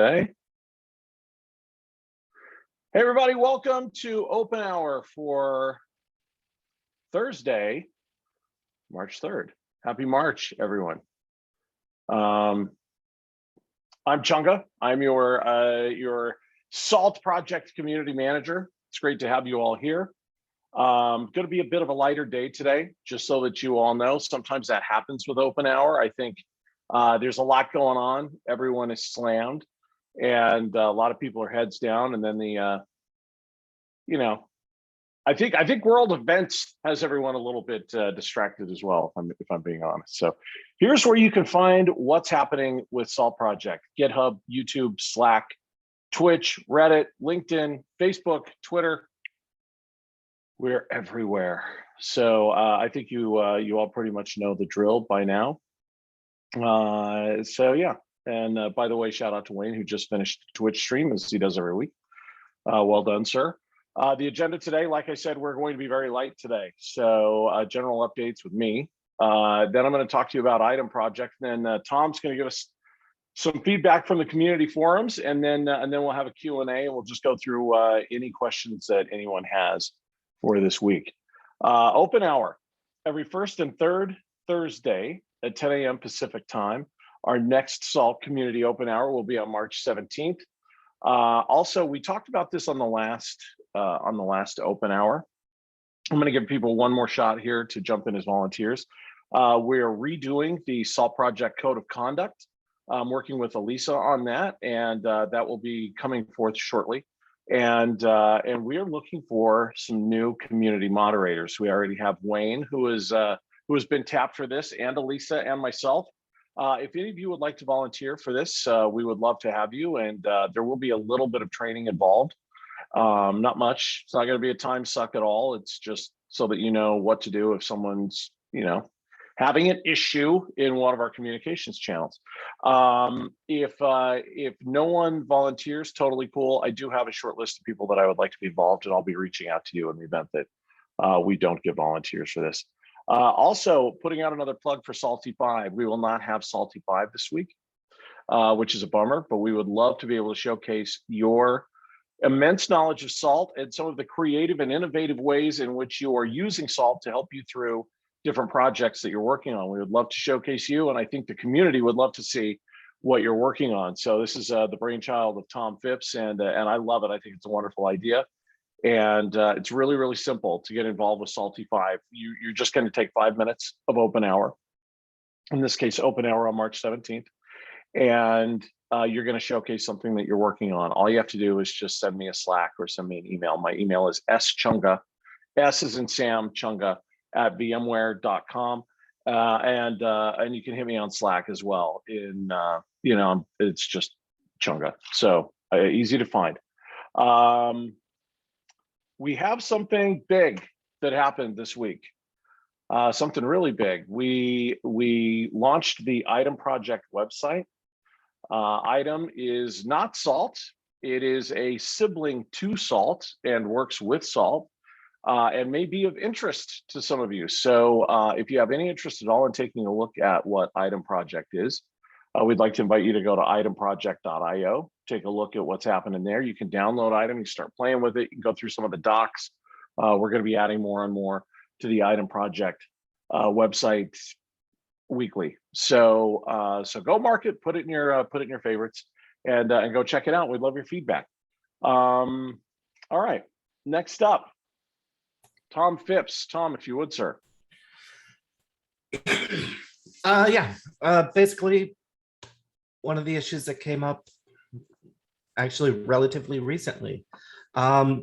Hey everybody, welcome to Open Hour for Thursday, March 3rd. Happy March, everyone. I'm Chunga. I'm your SALT project community manager. It's great to have you all here. Going to be a bit of a lighter day today, just so that you all know. Sometimes that happens with Open Hour. I think there's a lot going on. Everyone is slammed. And a lot of people are heads down, and then I think world events has everyone a little bit distracted as well, if I'm being honest. So here's where you can find what's happening with SALT Project: GitHub, YouTube, Slack, Twitch, Reddit, LinkedIn, Facebook, Twitter. We're everywhere. So I think you all pretty much know the drill by now. So yeah. And by the way, shout out to Wayne, who just finished Twitch stream, as he does every week. Well done, sir. The agenda today, like I said, we're going to be very light today. So general updates with me. Then I'm going to talk to you about IDEM Project. Then Tom's going to give us some feedback from the community forums, and then we'll have a Q&A, and we'll just go through any questions that anyone has for this week. Open Hour, every first and third Thursday at 10 a.m. Pacific time. Our next SALT Community Open Hour will be on March 17th. Also, we talked about this on the last Open Hour. I'm going to give people one more shot here to jump in as volunteers. We're redoing the SALT Project Code of Conduct. I'm working with Elisa on that, and that will be coming forth shortly. And we are looking for some new community moderators. We already have Wayne, who has been tapped for this, and Elisa and myself. If any of you would like to volunteer for this, we would love to have you, and there will be a little bit of training involved. Not much. It's not going to be a time suck at all. It's just so that you know what to do if someone's, having an issue in one of our communications channels. If no one volunteers, totally cool. I do have a short list of people that I would like to be involved, and I'll be reaching out to you in the event that we don't get volunteers for this. Also, putting out another plug for Salty 5. We will not have Salty 5 this week, which is a bummer, but we would love to be able to showcase your immense knowledge of SALT and some of the creative and innovative ways in which you are using SALT to help you through different projects that you're working on. We would love to showcase you, and I think the community would love to see what you're working on. So this is the brainchild of Tom Phipps, and I love it. I think it's a wonderful idea. And it's really, really simple to get involved with Salty 5. You're just going to take 5 minutes of Open Hour, in this case, Open Hour on March 17th, and you're going to showcase something that you're working on. All you have to do is just send me a Slack or send me an email. My email is schunga, S as in Sam, Chunga, at vmware.com. And you can hit me on Slack as well. It's just Chunga. So easy to find. We have something big that happened this week. Something really big. We launched the IDEM Project website. IDEM is not SALT. It is a sibling to SALT and works with SALT, and may be of interest to some of you. So if you have any interest at all in taking a look at what IDEM Project is, we'd like to invite you to go to idemproject.io, take a look at what's happening there. You can download IDEM, you start playing with it, you can go through some of the docs. We're going to be adding more and more to the IDEM Project website weekly. So go mark it, put it in your favorites, and go check it out. We'd love your feedback. All right, next up, Tom Phipps. Tom, if you would, sir. Basically, one of the issues that came up actually relatively recently,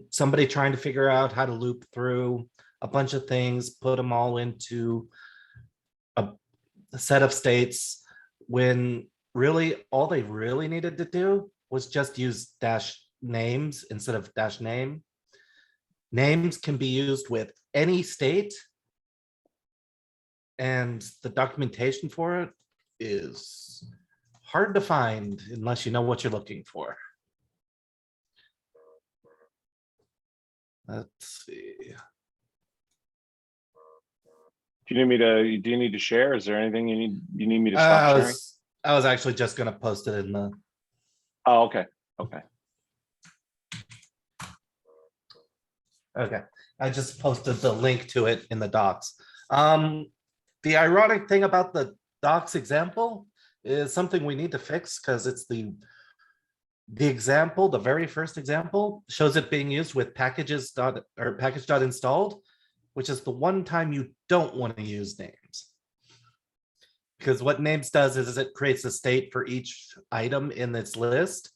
somebody trying to figure out how to loop through a bunch of things, put them all into a set of states, when really all they really needed to do was just use dash names instead of dash name. Names can be used with any state, and the documentation for it is hard to find unless you know what you're looking for. Let's see. Do you need to share? Is there anything you need me to stop sharing? I was actually just going to post it in the Oh, okay. Okay. Okay, I just posted the link to it in the docs. The ironic thing about the docs example is something we need to fix because it's the example, the very first example shows it being used with packages dot or package dot installed, which is the one time you don't want to use names. Because what names does is it creates a state for each item in its list,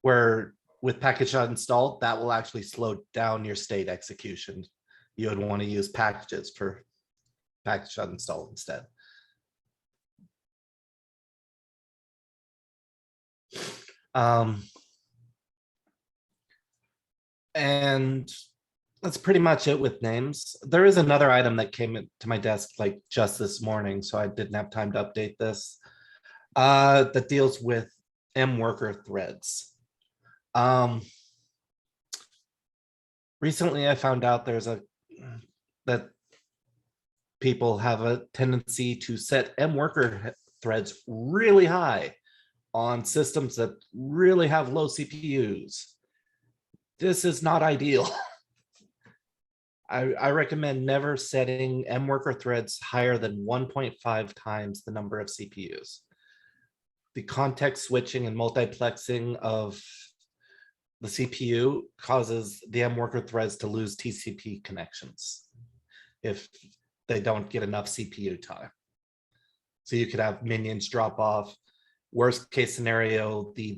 where with package dot installed, that will actually slow down your state execution. You would want to use packages for package dot installed instead. And that's pretty much it with names. There is another item that came to my desk like just this morning, so I didn't have time to update this. That deals with M worker threads. Recently I found out that people have a tendency to set M worker threads really high on systems that really have low CPUs. This is not ideal. I recommend never setting M worker threads higher than 1.5 times the number of CPUs. The context switching and multiplexing of the CPU causes the M worker threads to lose TCP connections if they don't get enough CPU time. So you could have minions drop off. Worst case scenario, the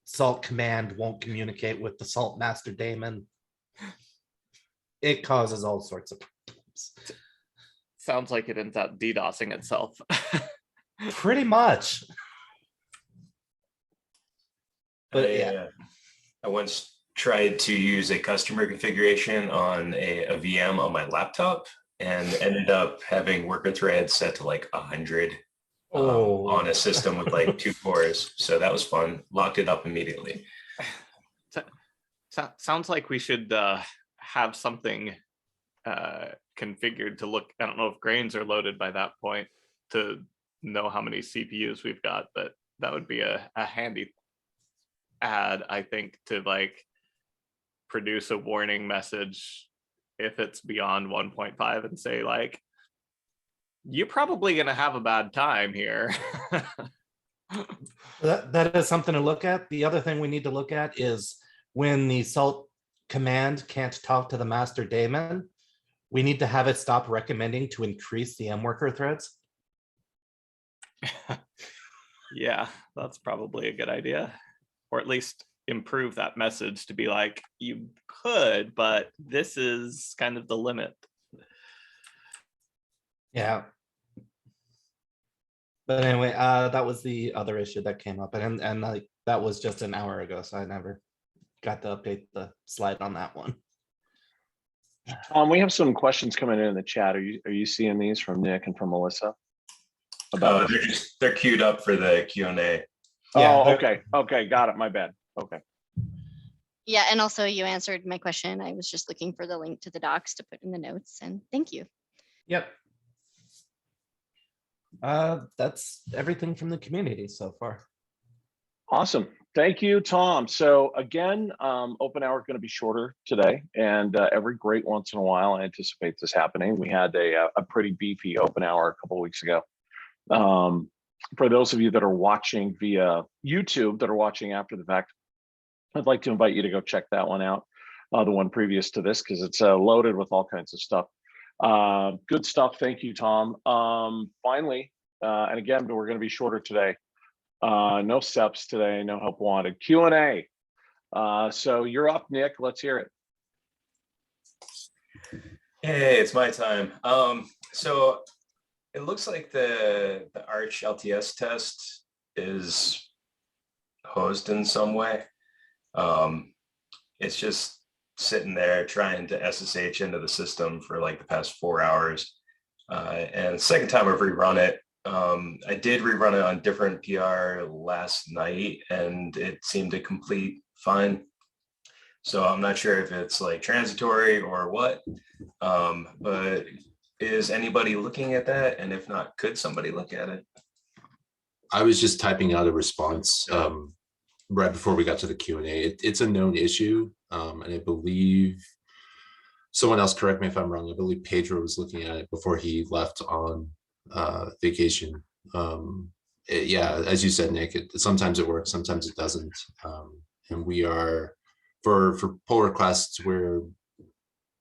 salt command won't communicate with the salt master daemon. It causes all sorts of problems. Sounds like it ends up DDoSing itself. Pretty much. But yeah. I once tried to use a customer configuration on a VM on my laptop and ended up having worker threads set to like 100 on a system with like 2 cores. So that was fun. Locked it up immediately. Sounds like we should have something configured to look. I don't know if grains are loaded by that point to know how many CPUs we've got, but that would be a handy add, I think, to like produce a warning message if it's beyond 1.5 and say like, you're probably going to have a bad time here. That is something to look at. The other thing we need to look at is when the salt command can't talk to the master daemon, we need to have it stop recommending to increase the M worker threads. Yeah, that's probably a good idea. Or at least improve that message to be like, you could, but this is kind of the limit. Yeah. But anyway, that was the other issue that came up, and like that was just an hour ago, so I never got to update the slide on that one. We have some questions coming in the chat. Are you seeing these from Nick and from Melissa? They're queued up for the Q&A. Yeah, oh, okay, got it. My bad. Okay. Yeah, and also you answered my question. I was just looking for the link to the docs to put in the notes, and thank you. Yep. That's everything from the community so far. Awesome. Thank you, Tom. So again, open hour is going to be shorter today, and every great once in a while, I anticipate this happening. We had a pretty beefy open hour a couple of weeks ago. For those of you that are watching via YouTube, that are watching after the fact, I'd like to invite you to go check that one out, the one previous to this, because it's loaded with all kinds of stuff. Good stuff. Thank you, Tom. Finally, and again, we're going to be shorter today. No steps today, no help wanted. Q&A. So you're up, Nick. Let's hear it. Hey, it's my time. So it looks like the Arch LTS test is hosed in some way. It's just sitting there trying to SSH into the system for like the past 4 hours. And the second time I've rerun it, I did rerun it on different PR last night and it seemed to complete fine. So I'm not sure if it's like transitory or what, but is anybody looking at that? And if not, could somebody look at it? I was just typing out a response right before we got to the Q&A. It's a known issue, and I believe someone else, correct me if I'm wrong, I believe Pedro was looking at it before he left on vacation. Yeah, as you said, Nick, sometimes it works, sometimes it doesn't. And we are, for pull requests, we're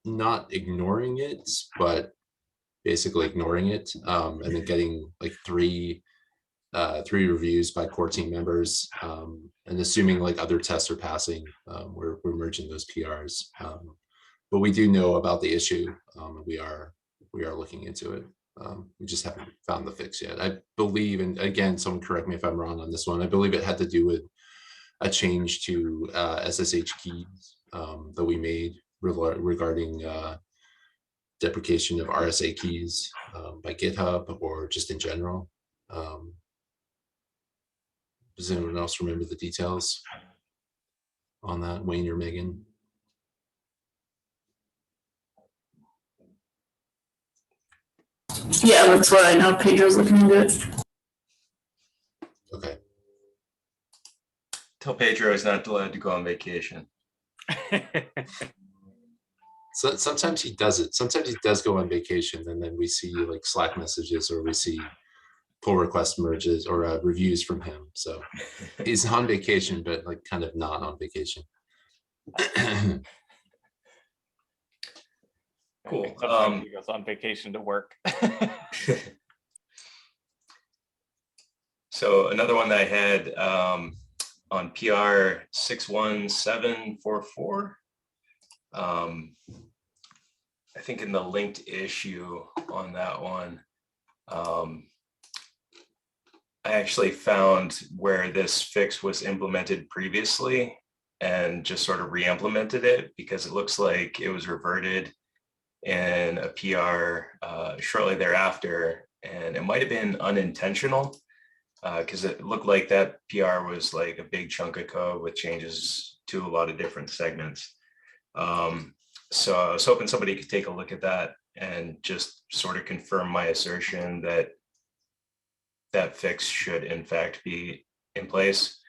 not ignoring it, but basically ignoring it, and then getting like three reviews by core team members, and assuming like other tests are passing, we're merging those PRs. But we do know about the issue. We are looking into it. We just haven't found the fix yet. I believe, and again, someone correct me if I'm wrong on this one, I believe it had to do with a change to SSH keys that we made regarding deprecation of RSA keys by GitHub or just in general. Does anyone else remember the details on that, Wayne or Megan? Yeah, that's what I know. Pedro's looking into it. Okay. Tell Pedro he's not allowed to go on vacation. So sometimes he does it. Sometimes he does go on vacation, and then we see like Slack messages, or we see pull request merges or reviews from him. So he's on vacation, but like kind of not on vacation. Cool. Sometimes he goes on vacation to work. So another one that I had on PR 61744. I think in the linked issue on that one, I actually found where this fix was implemented previously and just sort of re-implemented it, because it looks like it was reverted in a PR shortly thereafter, and it might have been unintentional, because it looked like that PR was like a big chunk of code with changes to a lot of different segments. So I was hoping somebody could take a look at that and just sort of confirm my assertion that that fix should in fact be in place.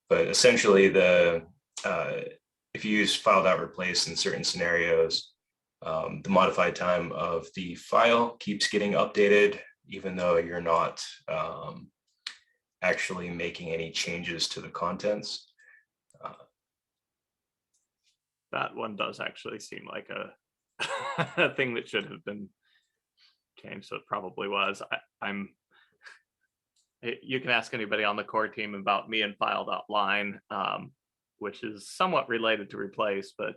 But essentially, if you use file.replace in certain scenarios, the modified time of the file keeps getting updated, even though you're not actually making any changes to the contents. That one does actually seem like a thing that should have been changed, so it probably was. You can ask anybody on the core team about me and file.line, which is somewhat related to replace, but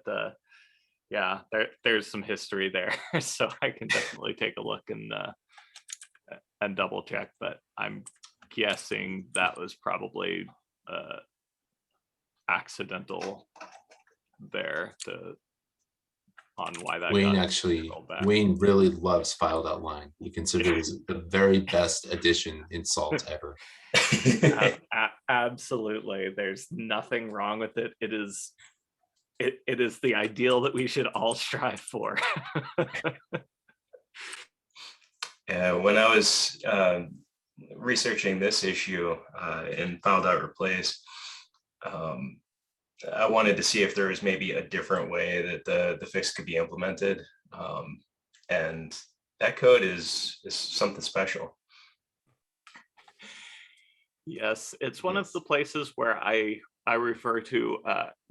yeah, there's some history there. So I can definitely take a look and double check, but I'm guessing that was probably accidental there on why that Wayne got actually, rolled back. Wayne really loves file.line. He considers it was the very best addition in Salt ever. Absolutely, there's nothing wrong with it. It is the ideal that we should all strive for. When I was researching this issue in file.replace, I wanted to see if there was maybe a different way that the fix could be implemented. And that code is something special. Yes, it's one of the places where I refer to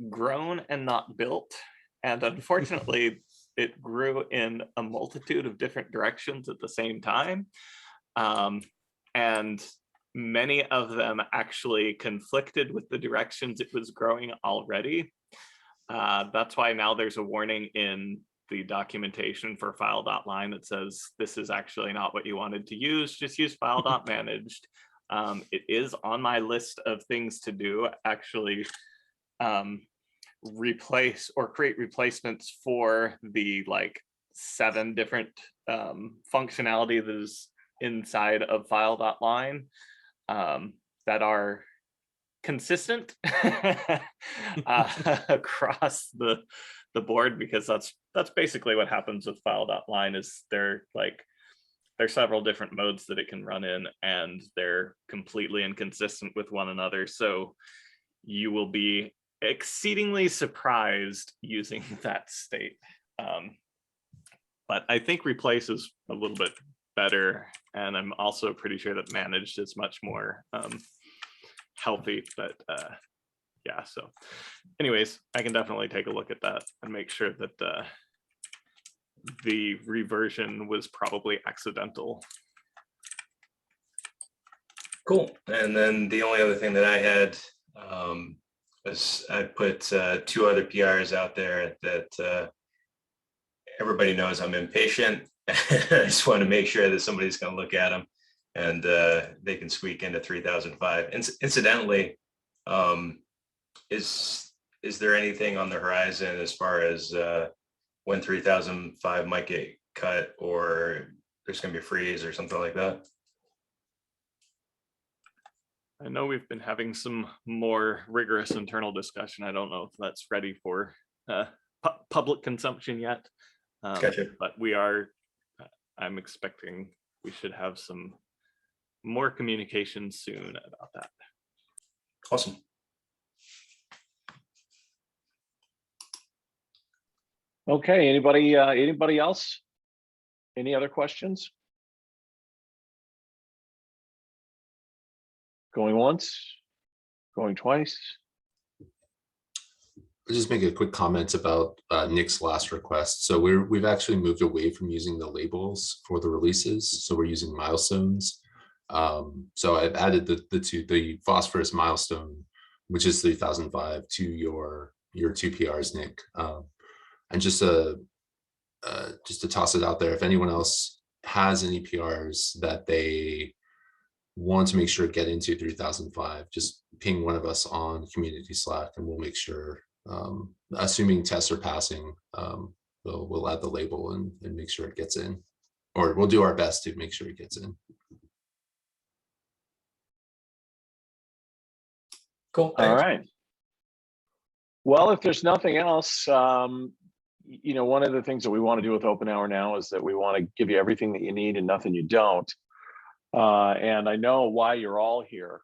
grown and not built. And unfortunately, it grew in a multitude of different directions at the same time. And many of them actually conflicted with the directions it was growing already. That's why now there's a warning in the documentation for file.line that says this is actually not what you wanted to use, just use file.managed. It is on my list of things to do, actually replace or create replacements for the like 7 different functionality that is inside of file.line that are consistent across the board, because that's basically what happens with file.line is they're there's several different modes that it can run in, and they're completely inconsistent with one another. So you will be exceedingly surprised using that state. But I think replace is a little bit better, and I'm also pretty sure that managed is much more healthy. But yeah, so anyways, I can definitely take a look at that and make sure that the reversion was probably accidental. Cool. And then the only other thing that I had was I put 2 other PRs out there that everybody knows I'm impatient. I just want to make sure that somebody's going to look at them and they can squeak into 3005. Incidentally, is there anything on the horizon as far as when 3005 might get cut, or there's going to be a freeze or something like that? I know we've been having some more rigorous internal discussion. I don't know if that's ready for public consumption yet. Gotcha. But we are, I'm expecting we should have some more communication soon about that. Awesome. Okay, anybody else? Any other questions? Going once, going twice. I'll just make a quick comment about Nick's last request. So we've actually moved away from using the labels for the releases. So we're using milestones. So I've added the phosphorus milestone, which is 3005, to your 2 PRs, Nick. And just to toss it out there, if anyone else has any PRs that they want to make sure get into 3005, just ping one of us on community Slack and we'll make sure, assuming tests are passing, we'll add the label and make sure it gets in, or we'll do our best to make sure it gets in. Cool. All right. Well, if there's nothing else, you know, one of the things that we want to do with Open Hour now is that we want to give you everything that you need and nothing you don't. And I know why you're all here.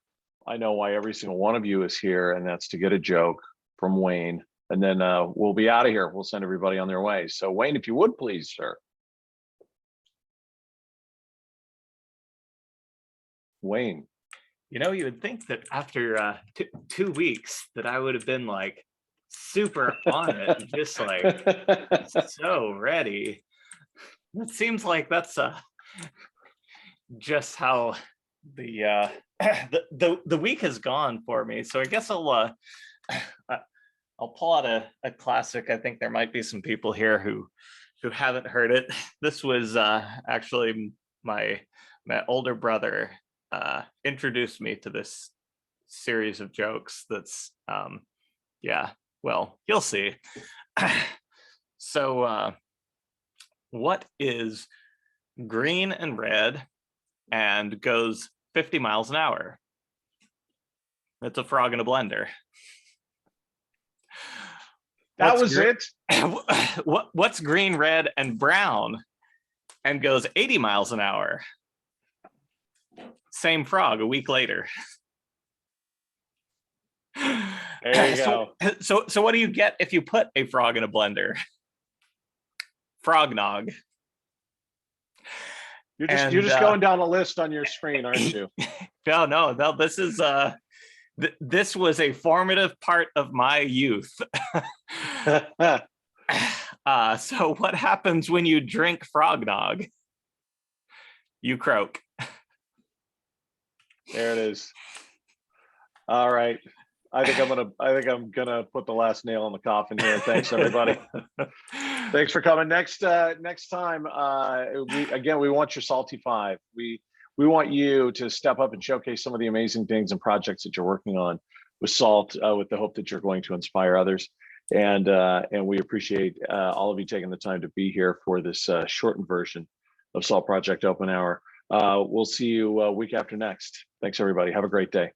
I know why every single one of you is here, and that's to get a joke from Wayne. And then we'll be out of here. We'll send everybody on their way. So Wayne, if you would please, sir. Wayne. You know, you would think that after 2 weeks that I would have been like super on it, just like so ready. It seems like that's just how the week has gone for me. So I guess I'll pull out a classic. I think there might be some people here who haven't heard it. This was actually my older brother introduced me to this series of jokes that's yeah, well, you'll see. So what is green and red and goes 50 miles an hour? It's a frog in a blender. That was it. What's green, red, and brown and goes 80 miles an hour? Same frog a week later. There you go. So what do you get if you put a frog in a blender? Frognog. You're just going down a list on your screen, aren't you? No. This is this was a formative part of my youth. So what happens when you drink frognog? You croak. There it is. All right. I think I'm gonna put the last nail in the coffin here. Thanks, everybody. Thanks for coming. Next time, we want your salty 5. We want you to step up and showcase some of the amazing things and projects that you're working on with SALT, with the hope that you're going to inspire others. And we appreciate all of you taking the time to be here for this shortened version of SALT Project Open Hour. We'll see you week after next. Thanks, everybody. Have a great day.